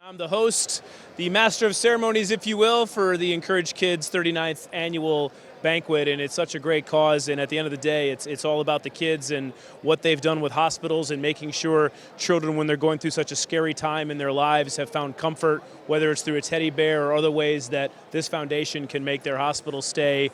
I'm the host, the master of ceremonies, if you will, for the Encourage Kids 39th annual banquet, and it's such a great cause. And at the end of the day, it's all about the kids and what they've done with hospitals and making sure children, when they're going through such a scary time in their lives, have found comfort, whether it's through a teddy bear or other ways that this foundation can make their hospital stay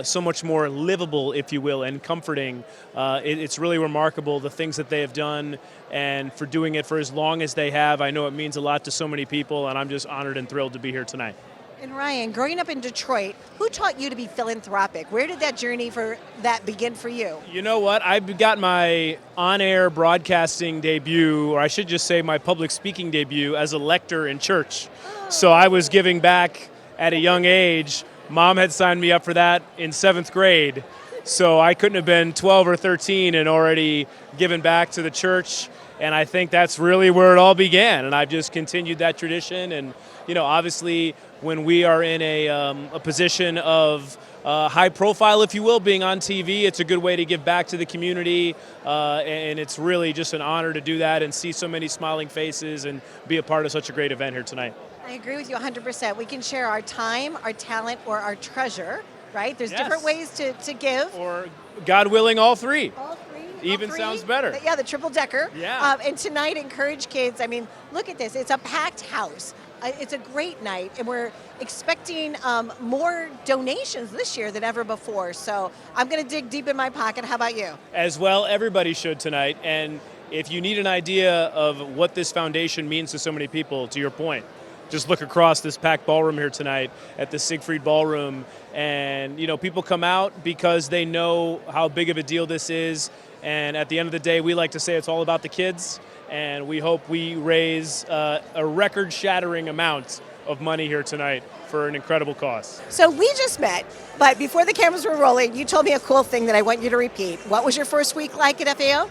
so much more livable, if you will, and comforting. It's really remarkable, the things that they have done, and for doing it for as long as they have. I know it means a lot to so many people, and I'm just honored and thrilled to be here tonight. And Ryan, growing up in Detroit, who taught you to be philanthropic? Where did that journey for that begin for you? You know what? I got my on-air broadcasting debut, or I should just say my public speaking debut, as a lector in church. So I was giving back at a young age. Mom had signed me up for that in 7th grade. So I couldn't have been 12 or 13 and already given back to the church. And I think that's really where it all began. And I've just continued that tradition. And, you know, obviously when we are in a position of high profile, if you will, being on TV, it's a good way to give back to the community. And it's really just an honor to do that and see so many smiling faces and be a part of such a great event here tonight. I agree with you 100%. We can share our time, our talent, or our treasure, right? There's different ways to give. Or, God willing, all three. All three. Even sounds better. Yeah, the triple decker. Yeah. And tonight, Encourage Kids. I mean, look at this. It's a packed house. It's a great night, and we're expecting more donations this year than ever before. So I'm going to dig deep in my pocket. How about you? As well, everybody should tonight. And if you need an idea of what this foundation means to so many people, to your point, just look across this packed ballroom here tonight at the Siegfried Ballroom. And, you know, people come out because they know how big of a deal this is. And at the end of the day, we like to say it's all about the kids. And we hope we raise a record-shattering amount of money here tonight for an incredible cause. So we just met, but before the cameras were rolling, you told me a cool thing that I want you to repeat. What was your first week like at FAO?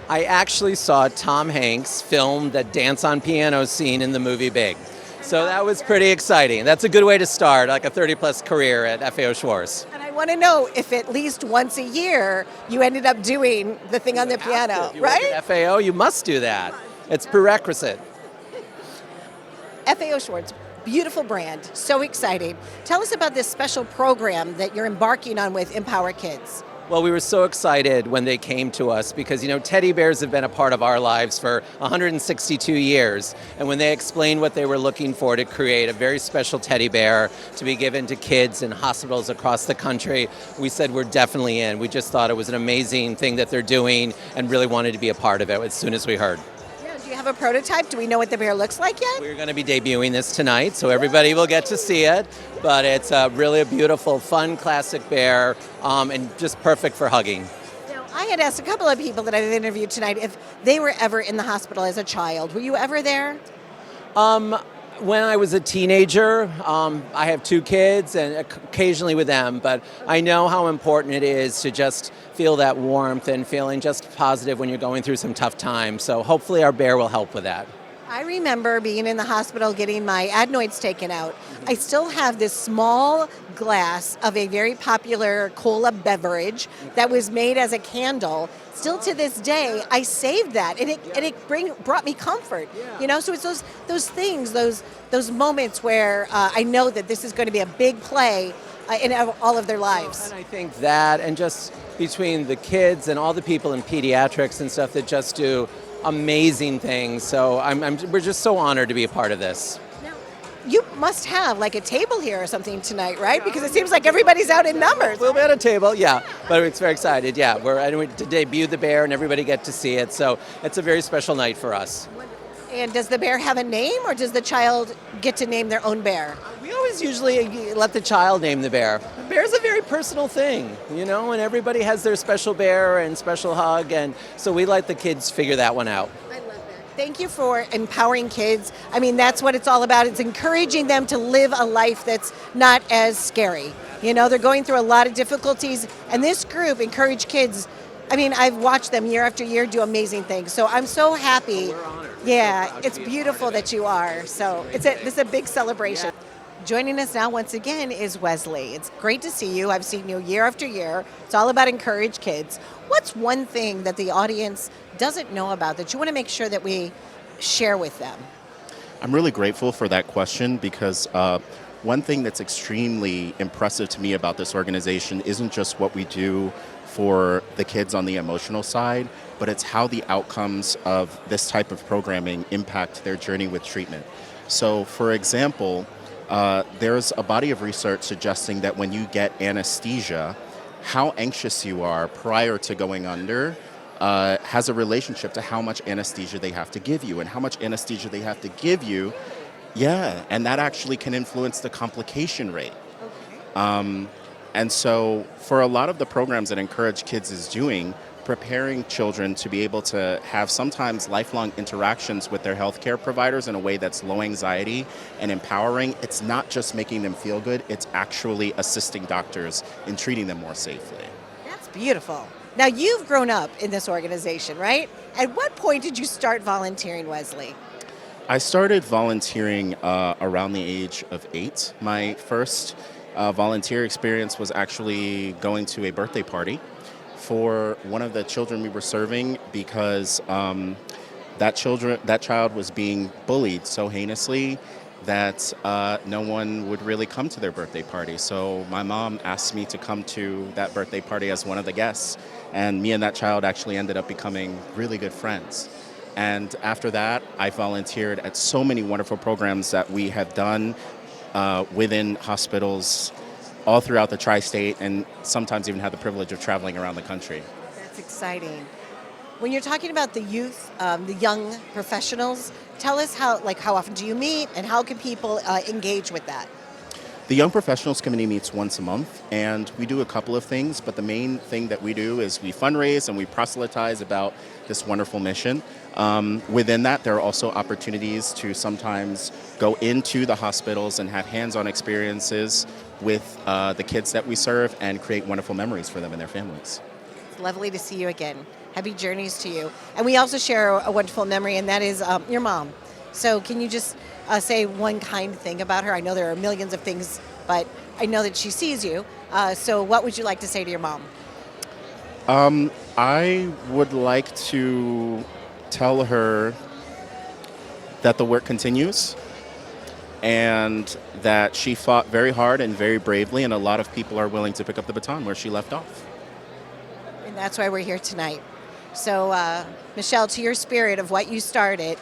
I actually saw Tom Hanks film the dance on piano scene in the movie Big. So that was pretty exciting. That's a good way to start, like a 30-plus career at FAO Schwarz. And I want to know if at least once a year you ended up doing the thing on the piano, right? At FAO, you must do that. It's prerequisite. FAO Schwarz, beautiful brand, so exciting. Tell us about this special program that you're embarking on with Empower Kids. Well, we were so excited when they came to us because, you know, teddy bears have been a part of our lives for 162 years. And when they explained what they were looking for to create a very special teddy bear to be given to kids in hospitals across the country, we said we're definitely in. We just thought it was an amazing thing that they're doing and really wanted to be a part of it as soon as we heard. Do you have a prototype? Do we know what the bear looks like yet? We're going to be debuting this tonight, so everybody will get to see it. But it's really a beautiful, fun, classic bear, and just perfect for hugging. Now, I had asked a couple of people that I've interviewed tonight if they were ever in the hospital as a child. Were you ever there? When I was a teenager, I have 2 kids and occasionally with them, but I know how important it is to just feel that warmth and feeling just positive when you're going through some tough times. So hopefully our bear will help with that. I remember being in the hospital getting my adenoids taken out. I still have this small glass of a very popular cola beverage that was made as a candle. Still to this day, I saved that, and it brought me comfort. You know, so it's those things, those moments where I know that this is going to be a big play in all of their lives. And I think that, and just between the kids and all the people in pediatrics and stuff that just do amazing things. So we're just so honored to be a part of this. Now, you must have like a table here or something tonight, right? Because it seems like everybody's out in numbers. We'll be at a table, yeah. But it's very excited, yeah. We're to debut the bear and everybody get to see it. So it's a very special night for us. And does the bear have a name, or does the child get to name their own bear? We always usually let the child name the bear. The bear's a very personal thing, you know, and everybody has their special bear and special hug, and so we let the kids figure that one out. I love that. Thank you for empowering kids. I mean, that's what it's all about. It's encouraging them to live a life that's not as scary. You know, they're going through a lot of difficulties, and this group, Encourage Kids, I mean, I've watched them year after year do amazing things. So I'm so happy. We're honored. Yeah, it's beautiful that you are. So this is a big celebration. Yeah. Joining us now once again is Wesley. It's great to see you. I've seen you year after year. It's all about Encourage Kids. What's one thing that the audience doesn't know about that you want to make sure that we share with them? I'm really grateful for that question because one thing that's extremely impressive to me about this organization isn't just what we do for the kids on the emotional side, but it's how the outcomes of this type of programming impact their journey with treatment. So, for example, there's a body of research suggesting that when you get anesthesia, how anxious you are prior to going under has a relationship to how much anesthesia they have to give you. And how much anesthesia they have to give you, yeah, and that actually can influence the complication rate. Okay. And so for a lot of the programs that Encourage Kids is doing, preparing children to be able to have sometimes lifelong interactions with their healthcare providers in a way that's low anxiety and empowering, it's not just making them feel good, it's actually assisting doctors in treating them more safely. That's beautiful. Now, you've grown up in this organization, right? At what point did you start volunteering, Wesley? I started volunteering around the age of 8. My first volunteer experience was actually going to a birthday party for one of the children we were serving because that child was being bullied so heinously that no one would really come to their birthday party. So my mom asked me to come to that birthday party as one of the guests, and me and that child actually ended up becoming really good friends. And after that, I volunteered at so many wonderful programs that we have done within hospitals all throughout the tri-state, and sometimes even had the privilege of traveling around the country. That's exciting. When you're talking about the youth, the young professionals, tell us how often do you meet and how can people engage with that? The Young Professionals Committee meets once a month, and we do a couple of things, but the main thing that we do is we fundraise and we proselytize about this wonderful mission. Within that, there are also opportunities to sometimes go into the hospitals and have hands-on experiences with the kids that we serve and create wonderful memories for them and their families. It's lovely to see you again. Happy journeys to you. And we also share a wonderful memory, and that is your mom. So can you just say one kind thing about her? I know there are millions of things, but I know that she sees you. So what would you like to say to your mom? I would like to tell her that the work continues and that she fought very hard and very bravely, and a lot of people are willing to pick up the baton where she left off. And that's why we're here tonight. So, Michelle, to your spirit of what you started,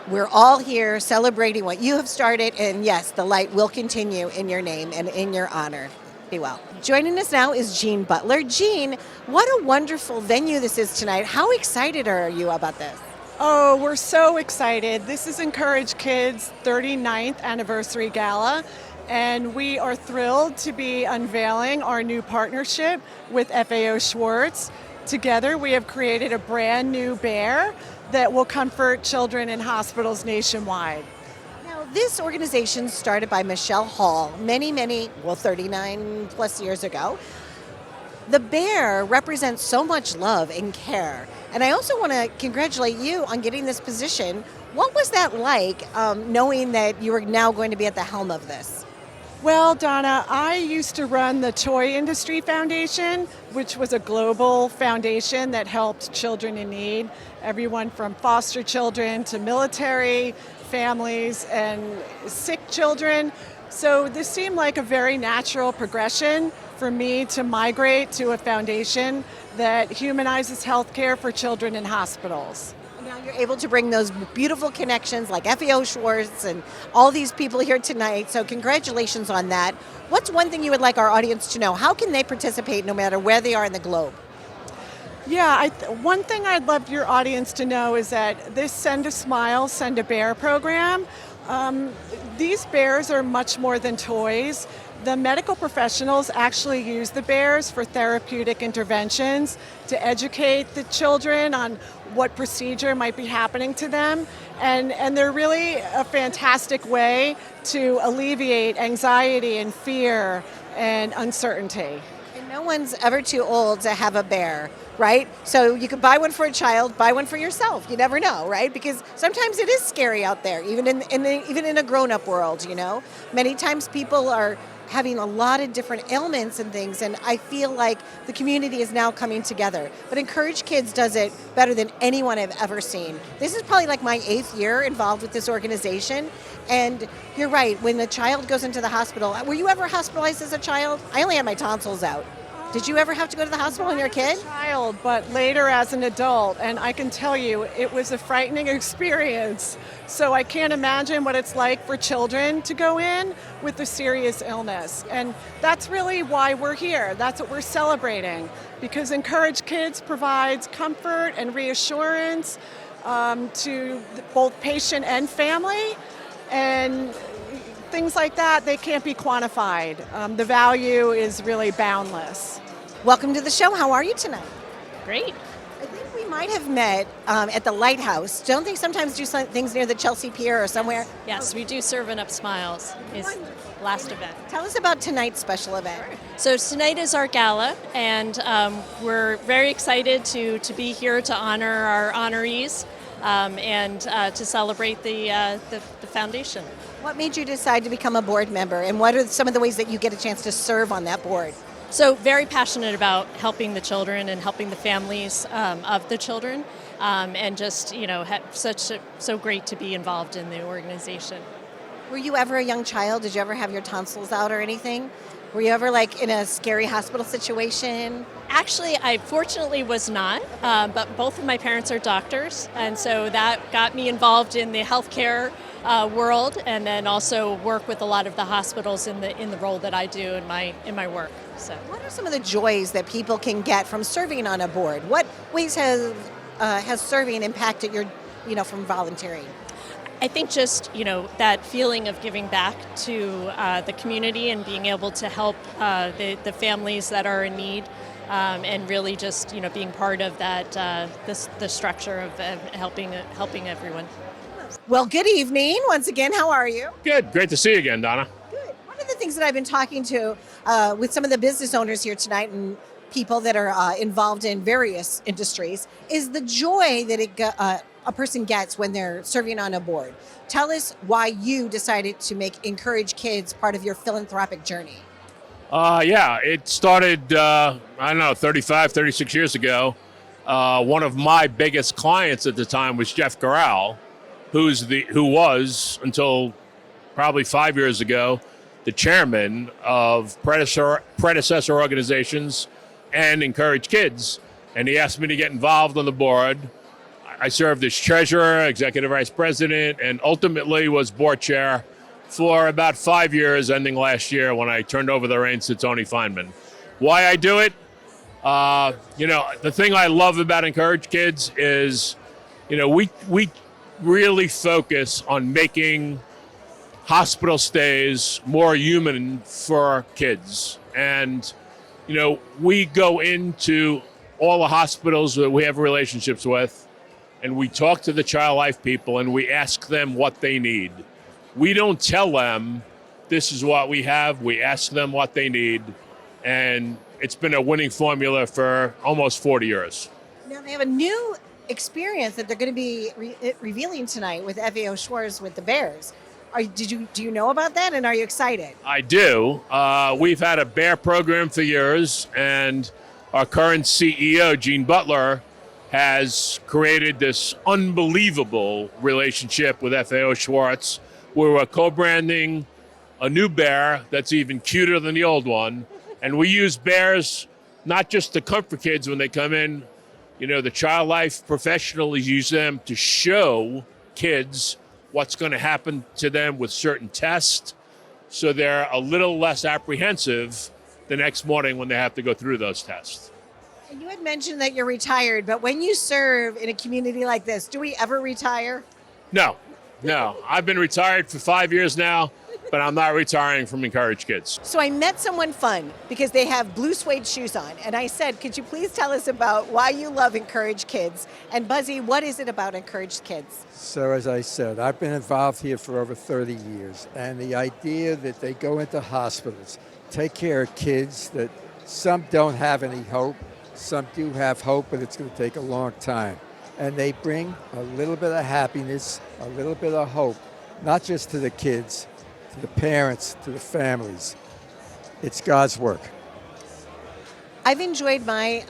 we're all here celebrating what you have started, and yes, the light will continue in your name and in your honor. Be well. Joining us now is Jean Butler. Jean, what a wonderful venue this is tonight. How excited are you about this? Oh, we're so excited. This is Encourage Kids' 39th anniversary gala, and we are thrilled to be unveiling our new partnership with FAO Schwarz. Together, we have created a brand new bear that will comfort children in hospitals nationwide. Now, this organization started by Michelle Hall 39 plus years ago. The bear represents so much love and care. And I also want to congratulate you on getting this position. What was that like, knowing that you were now going to be at the helm of this? Well, Donna, I used to run the Toy Industry Foundation, which was a global foundation that helped children in need, everyone from foster children to military families and sick children. So this seemed like a very natural progression for me to migrate to a foundation that humanizes healthcare for children in hospitals. Now you're able to bring those beautiful connections like FAO Schwarz and all these people here tonight, so congratulations on that. What's one thing you would like our audience to know? How can they participate no matter where they are in the globe? Yeah, one thing I'd love your audience to know is that this Send a Smile, Send a Bear program, these bears are much more than toys. The medical professionals actually use the bears for therapeutic interventions to educate the children on what procedure might be happening to them. And they're really a fantastic way to alleviate anxiety and fear and uncertainty. And no one's ever too old to have a bear. right? So you could buy one for a child, buy one for yourself. You never know, right? Because sometimes it is scary out there, even in a grown-up world, you know? Many times people are having a lot of different ailments and things, and I feel like the community is now coming together. But Encourage Kids does it better than anyone I've ever seen. This is probably like my 8th year involved with this organization, and you're right, when the child goes into the hospital, were you ever hospitalized as a child? I only had my tonsils out. Did you ever have to go to the hospital when you were a kid? Child, but later as an adult, and I can tell you, it was a frightening experience. So I can't imagine what it's like for children to go in with a serious illness. And that's really why we're here. That's what we're celebrating, because Encourage Kids provides comfort and reassurance to both patient and family. And things like that, they can't be quantified. The value is really boundless. Welcome to the show. How are you tonight? Great. I think we might have met at the Lighthouse. Don't they sometimes do some things near the Chelsea Pier or somewhere? Yes, we do Serving Up Smiles is last event. Tell us about tonight's special event. So tonight is our gala, and we're very excited to be here to honor our honorees and to celebrate the foundation. What made you decide to become a board member, and what are some of the ways that you get a chance to serve on that board? So very passionate about helping the children and helping the families of the children, and just so great to be involved in the organization. Were you ever a young child? Did you ever have your tonsils out or anything? Were you ever like in a scary hospital situation? Actually, I fortunately was not, but both of my parents are doctors, and so that got me involved in the healthcare world, and then also work with a lot of the hospitals in the role that I do in my work. So, what are some of the joys that people can get from serving on a board? What ways has serving impacted your, from volunteering? I think just that feeling of giving back to the community and being able to help the families that are in need, and really just being part of that the structure of helping everyone. Well, good evening once again. How are you? Good. Great to see you again, Donna. Good. One of the things that I've been talking to with some of the business owners here tonight and people that are involved in various industries is the joy that a person gets when they're serving on a board. Tell us why you decided to make Encourage Kids part of your philanthropic journey. It started, 35, 36 years ago. One of my biggest clients at the time was Jeff Gala, who was, until probably 5 years ago, the chairman of predecessor organizations and Encourage Kids. And he asked me to get involved on the board. I served as treasurer, executive vice president, and ultimately was board chair for about 5 years, ending last year when I turned over the reins to Tony Feynman. Why I do it? The thing I love about Encourage Kids is, we really focus on making hospital stays more human for kids. And, we go into all the hospitals that we have relationships with, and we talk to the child life people and we ask them what they need. We don't tell them this is what we have. We ask them what they need. And it's been a winning formula for almost 40 years. Now they have a new experience that they're going to be revealing tonight with FAO Schwarz with the Bears. Do you know about that, and are you excited? I do. We've had a bear program for years, and our current CEO, Gene Butler, has created this unbelievable relationship with FAO Schwarz, where we're co-branding a new bear that's even cuter than the old one. And we use bears not just to comfort kids when they come in. The child life professionals use them to show kids what's going to happen to them with certain tests, so they're a little less apprehensive the next morning when they have to go through those tests. You had mentioned that you're retired, but when you serve in a community like this, do we ever retire? No. I've been retired for 5 years now, but I'm not retiring from Encourage Kids. So I met someone fun because they have blue suede shoes on. And I said, could you please tell us about why you love Encourage Kids? And Buzzy, what is it about Encourage Kids? So as I said, I've been involved here for over 30 years. And the idea that they go into hospitals, take care of kids that some don't have any hope, Some do have hope, but it's going to take a long time. And they bring a little bit of happiness, a little bit of hope, not just to the kids, to the parents, to the families. It's God's work. I've enjoyed my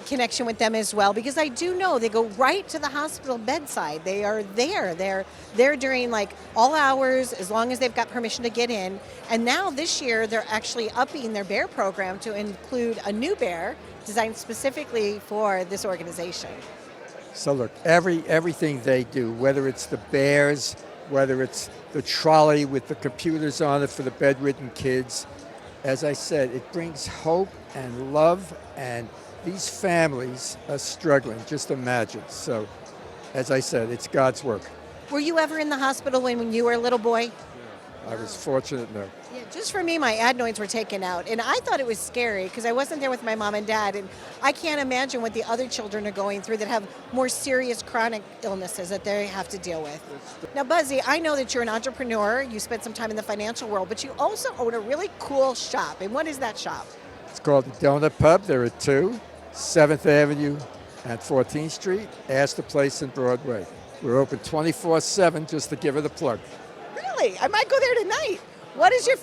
connection with them as well, because I do know they go right to the hospital bedside. They are there. They're there during like all hours, as long as they've got permission to get in. And now this year, they're actually upping their bear program to include a new bear designed specifically for this organization. So look, everything they do, whether it's the bears, whether it's the trolley with the computers on it for the bedridden kids, as I said, it brings hope and love, and these families are struggling, just imagine. So, as I said, it's God's work. Were you ever in the hospital when you were a little boy? I was fortunate, no. Yeah, just for me, my adenoids were taken out, and I thought it was scary because I wasn't there with my mom and dad, and I can't imagine what the other children are going through that have more serious chronic illnesses that they have to deal with. Now, Buzzy, I know that you're an entrepreneur. You spent some time in the financial world, but you also own a really cool shop, and what is that shop? It's called the Donna Pub. There are two, 7th Avenue and 14th Street, Astor Place and Broadway. We're open 24/7, just to give it a plug. Really? I might go there tonight. What's your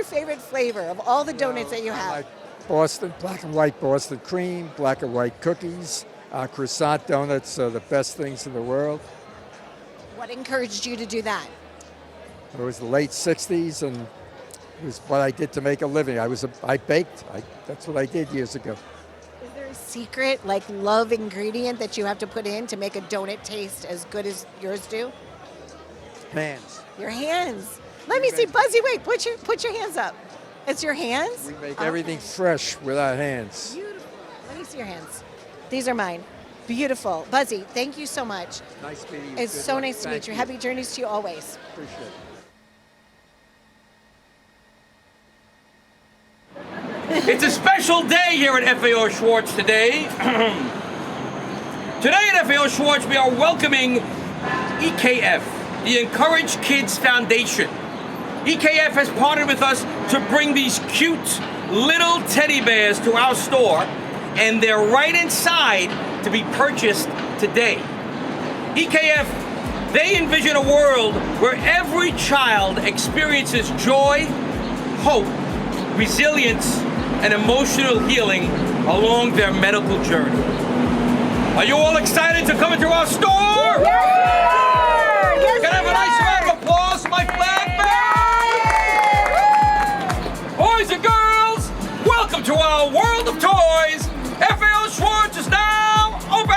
favorite flavor of all the donuts that you I have? like Boston, black and white Boston cream, black and white cookies. Croissant donuts are the best things in the world. What encouraged you to do that? It was the late 60s, and it was what I did to make a living. I baked. That's what I did years ago. Is there a secret, like love ingredient that you have to put in to make a donut taste as good as yours do? Hands. Your hands. Let me see, Buzzy. Wait, put your hands up. It's your hands. We make everything fresh with our hands. Beautiful. Let me see your hands. These are mine. Beautiful, Buzzy. Thank you so much. Nice meeting you. It's Good so luck. nice to Thank meet you. Happy journeys to you always. Appreciate it. It's a special day here at FAO Schwarz today. Today at FAO Schwarz, we are welcoming EKF, the Encourage Kids Foundation. EKF has partnered with us to bring these cute little teddy bears to our store, and they're right inside to be purchased today. EKF, they envision a world where every child experiences joy, hope, resilience, and emotional healing along their medical journey. Are you all excited to come into our store? Yes, Can I have a nice round of applause for my flag bearers? Boys and girls, welcome to our world of toys. FAO Schwarz is now open!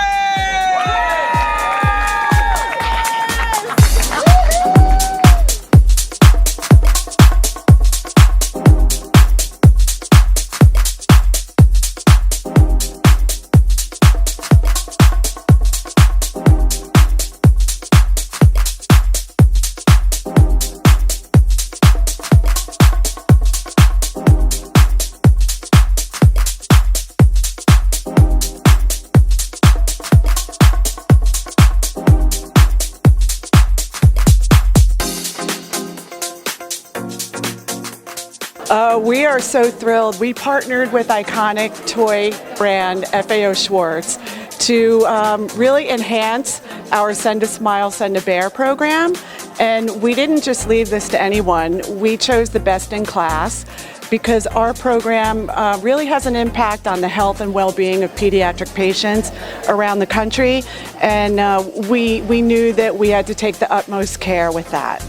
We are so thrilled. We partnered with iconic toy brand FAO Schwarz to really enhance our Send a Smile, Send a Bear program. And we didn't just leave this to anyone. We chose the best in class because our program really has an impact on the health and well-being of pediatric patients around the country. And we knew that we had to take the utmost care with that.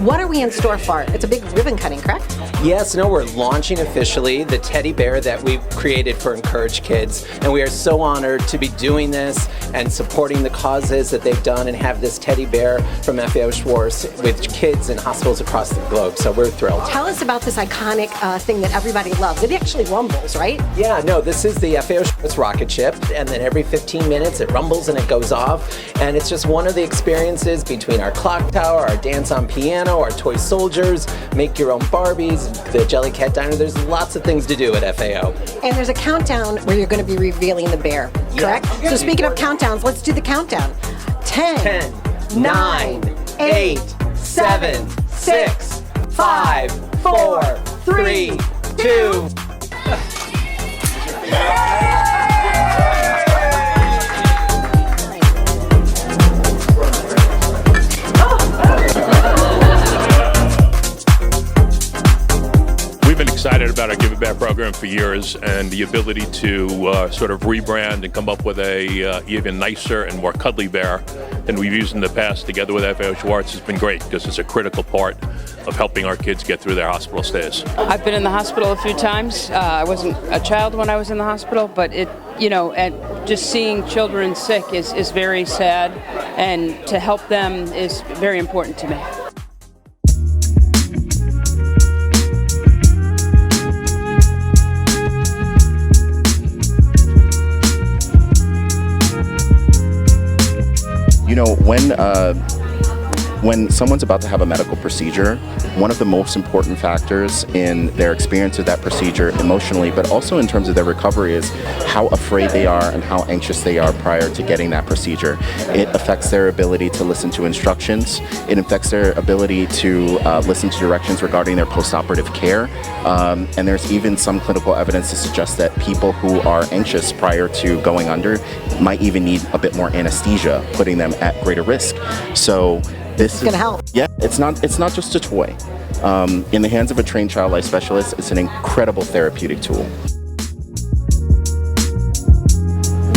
What are we in store for? It's a big ribbon cutting, correct? Yes, no, we're launching officially the teddy bear that we've created for Encourage Kids, and we are so honored to be doing this and supporting the causes that they've done and have this teddy bear from FAO Schwarz with kids in hospitals across the globe, so we're thrilled. Tell us about this iconic thing that everybody loves. It actually rumbles, right? Yeah, no, this is the FAO Schwarz rocket ship, and then every 15 minutes it rumbles and it goes off, and it's just one of the experiences between our clock tower, our dance on piano, our toy soldiers, make your own Barbies, the Jellycat Diner. There's lots of things to do at FAO. And there's a countdown where you're going to be revealing the bear, correct? Yes. So speaking of countdowns, let's do the countdown. 10, 9, 8, 7, 6, 5, 4, 3, 2. We've been excited about our Give It Back program for years, and the ability to sort of rebrand and come up with a even nicer and more cuddly bear than we've used in the past together with FAO Schwarz has been great, because it's a critical part of helping our kids get through their hospital stays. I've been in the hospital a few times. I wasn't a child when I was in the hospital, but and just seeing children sick is very sad, and to help them is very important to me. You know, when someone's about to have a medical procedure, one of the most important factors in their experience of that procedure emotionally, but also in terms of their recovery, is how afraid they are and how anxious they are prior to getting that procedure. It affects their ability to listen to instructions. It affects their ability to listen to directions regarding their postoperative care. And there's even some clinical evidence to suggest that people who are anxious prior to going under might even need a bit more anesthesia, putting them at greater risk. So this is going to help. Yeah, it's not just a toy. In the hands of a trained child life specialist, it's an incredible therapeutic tool.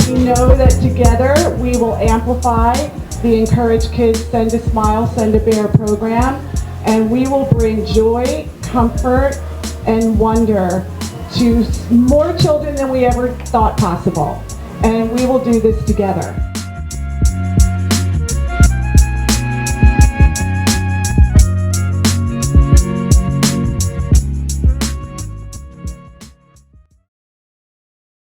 We know that together we will amplify the Encourage Kids Send a Smile, Send a Bear program, and we will bring joy, comfort, and wonder to more children than we ever thought possible. And we will do this together.